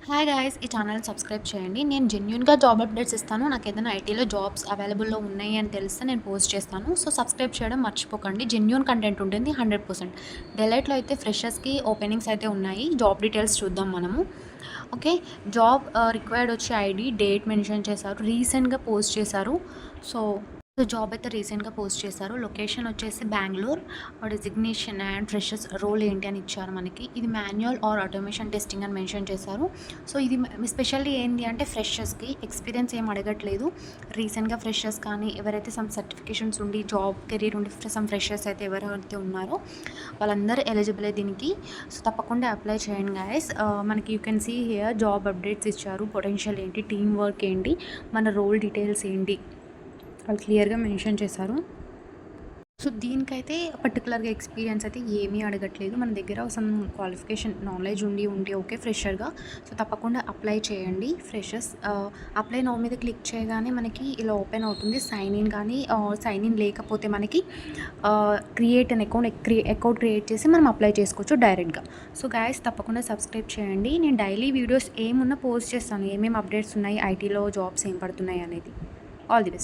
Hi guys, ఈ channel subscribe చేయండి. నేను జెన్యూన్గా జాబ్ అప్డేట్స్ ఇస్తాను. నాకు ఏదైనా ఐటీలో జాబ్స్ అవైలబుల్లో ఉన్నాయి అని తెలిస్తే నేను పోస్ట్ చేస్తాను. సో సబ్స్క్రైబ్ చేయడం మర్చిపోకండి. జెన్యూన్ కంటెంట్ ఉంటుంది 100%. డెలైట్లో అయితే ఫ్రెషర్స్కి ఓపెనింగ్స్ అయితే ఉన్నాయి. జాబ్ డీటెయిల్స్ చూద్దాం మనము. ఓకే, జాబ్ రిక్వైర్డ్ వచ్చి ఐడి, డేట్ మెన్షన్ చేశారు. రీసెంట్గా పోస్ట్ చేశారు. సో జాబ్ అయితే రీసెంట్గా పోస్ట్ చేశారు. లొకేషన్ వచ్చేసి Bengaluru. Designation and freshers role ఏంటి అని ఇచ్చారు మనకి. ఇది మాన్యువల్ ఆర్ ఆటోమేషన్ టెస్టింగ్ అని మెన్షన్ చేశారు. సో ఇది స్పెషల్లీ ఏంటి అంటే ఫ్రెషర్స్కి ఎక్స్పీరియన్స్ ఏం అడగట్లేదు. రీసెంట్గా ఫ్రెషర్స్ కానీ ఎవరైతే సమ్ సర్టిఫికేషన్స్ ఉండి జాబ్ కెరీర్ ఉండి సమ్ ఫ్రెషర్స్ అయితే ఎవరైతే ఉన్నారో వాళ్ళందరూ ఎలిజిబుల్ దీనికి. సో తప్పకుండా అప్లై చేయండి గాయస్. మనకి you can see here job updates ఇచ్చారు. పొటెన్షియల్ ఏంటి, టీమ్ వర్క్ ఏంటి, మన రోల్ డీటెయిల్స్ ఏంటి వాళ్ళు క్లియర్గా మెన్షన్ చేశారు. సో దీనికైతే పర్టికులర్గా ఎక్స్పీరియన్స్ అయితే ఏమీ అడగట్లేదు. మన దగ్గర సమ్ క్వాలిఫికేషన్ నాలెడ్జ్ ఉంటే ఓకే ఫ్రెషర్గా. సో తప్పకుండా అప్లై చేయండి ఫ్రెషర్స్. అప్లై నౌ మీద క్లిక్ చేయగానే మనకి ఇలా ఓపెన్ అవుతుంది. సైన్ ఇన్ కానీ సైన్ ఇన్ లేకపోతే మనకి క్రియేట్ అన్ అకౌంట్ క్రియేట్ చేసి మనం అప్లై చేసుకోవచ్చు డైరెక్ట్గా. సో గాయస్ తప్పకుండా సబ్స్క్రైబ్ చేయండి. నేను డైలీ వీడియోస్ ఏమున్నా పోస్ట్ చేస్తాను, ఏమేమి అప్డేట్స్ ఉన్నాయి, ఐటీలో జాబ్స్ ఏం పడుతున్నాయి అనేది. All the best.